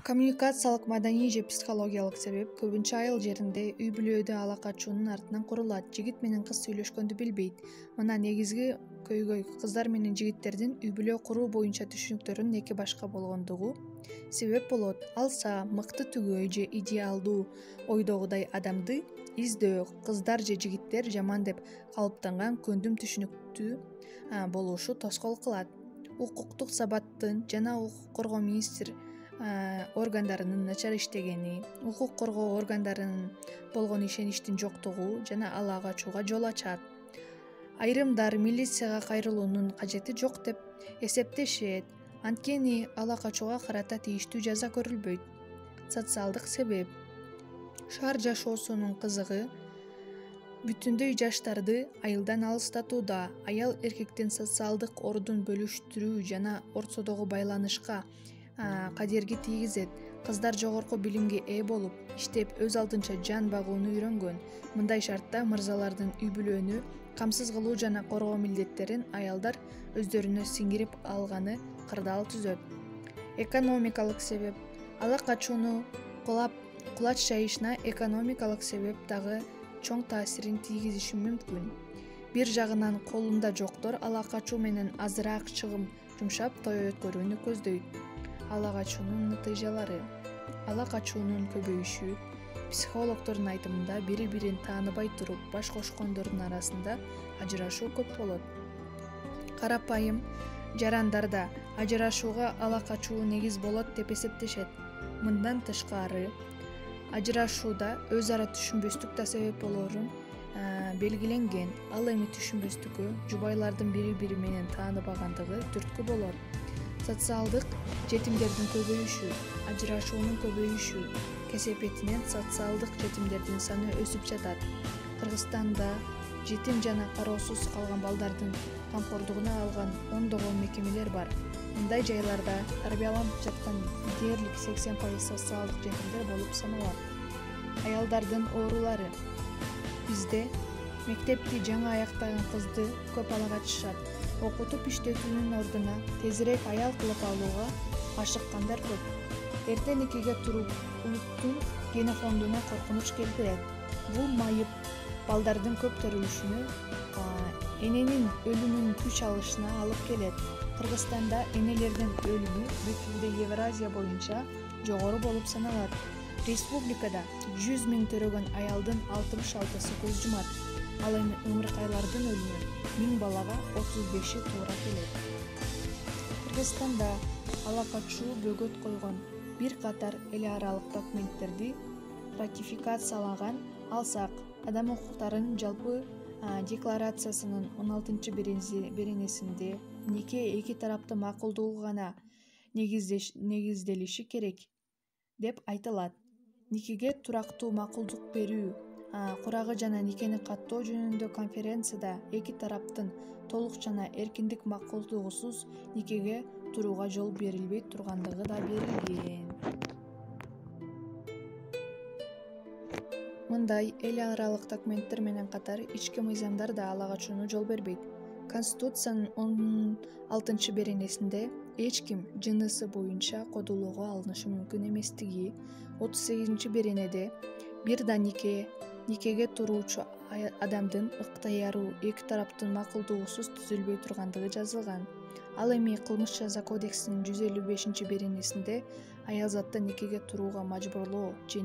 Коммуникациялык, маданий же психологиялык себеп көбүнчө айыл жеринде үй бүлөдө ала качуунун артынан курулат. Жигит менен кыз сүйлөшкөндү билбейт. Мына негизги көйгөй кыздар менен жигиттердин үй бүлө куруу боюнча түшүнүктөрүнүн эки башка болгондугу себеп болот. Алса мыкты түгөй же идеалдуу ойдогудай адамды издөө кыздар же жигиттер жаман деп калыптанган көндүм түшүнүктүү болушу тоскоол кылат. Укуктук сабаттын жана укук коргоо министр органдарынын начар иштегени, укук коргоо органдарынын болгон ишеничтин жоктугу жана ала качууга жол ачат. Айрымдар милицияга кайрылуунун кажети жок деп эсептешет, анткени ала качууга карата тийиштүү жаза көрүлбөйт. Социалдык себеп: шаар жашоосунун кызыгы бүтүндөй жаштарды айылдан алыстатууда. Аял эркектин социалдык ордун бөлүштүрүү жана ортодогу байланышка кадерги тийгизет. Кыздар жогорку билимге ээ болуп, иштеп, өз алдынча жан багууну үйрөнгөн. Мындай шартта мырзалардын үй бүлөнү камсыз кылуу жана коргоо милдеттерин аялдар өздөрүнө сиңирип алганы кырдаал түзөт. Экономикалык себеп: ала качууну кулач жайышына экономикалык себеп дагы чоң таасирин тийгизиши мүмкүн. Бир жагынан колунда жоктор ала качуу менен азыраак чыгым жумшап той өткөрүүнү көздөйт. Ала качуунун натыйжалары: ала качуунун көбөйүшү. Психологдордун айтымында бири-бирин тааныбай туруп баш кошкондордун арасында ажырашуу көп болот. Карапайым жарандарда ажырашууга ала качуу негиз болот деп эсептешет. Мындан тышкары, ажырашууда өз ара түшүнбөстүк да себеп болорун белгиленген. Ал эми түшүнбөстүккө жубайлардын бири-бири менен тааныбагандыгы түрткү болот. Социалдык жетимдердин көбөйүшү. Ажырашуунун көбөйүшү кесепетинен социалдык жетимдердин саны өсүп жатат. Кыргызстанда жетим жана кароосуз калган балдардын камкордугуна алган ондогон мекемелер бар. Мындай жайларда тарбияланып жаткан дээрлик 80% социалдык жетимдер болуп саналат. Аялдардын оорулары: бизде мектепти жаңы аяктаган кызды көп ала качышат. Окутуп иштетүүнүн ордуна тезирээк аял кылып алууга ашыккандар көп. Эрте никеге туруп улуттун генофондуна коркунуч келтирет. Бул майып балдардын көп төрөлүшүнө, эненин өлүмүнүн күч алышына алып келет. Кыргызстанда энелердин өлүмү бүт элде Евразия боюнча жогору болуп саналат. Республикада 100 000 төрөгөн аялдын 66-сы көз жумат. Ал эми ымыркайлардын өлүмү 1000 балага 35-и туура келет. Кыргызстанда ала качуу бөгөт койгон бир катар эл аралык документтерди ратификациялаган. Алсак, Адам укуктарынын жалпы декларациясынын 16-беренесинде нике эки тараптын макулдугу гана негизделиши керек деп айтылат. Никеге турактуу макулдук берүү курагы жана никени каттоо жөнүндө конференцияда эки тараптын толук жана эркиндик макулдугусуз никеге турууга жол берилбей тургандыгы да берилген. Мындай эл аралык документтер менен катар ички мыйзамдар да ала качууну жол бербейт. Конституциянын 16-беренесинде эч ким жынысы боюнча кодолоого алынышы мүмкүн эместиги, 38-беренеде бир да никеге туруучу адамдын ыктыяру эки тараптын макулдугусуз түзүлбөй тургандыгы жазылган. Ал эми Кылмыш жаза кодексинин 155-беренесинде аялзатты никеге турууга мажбурлоо же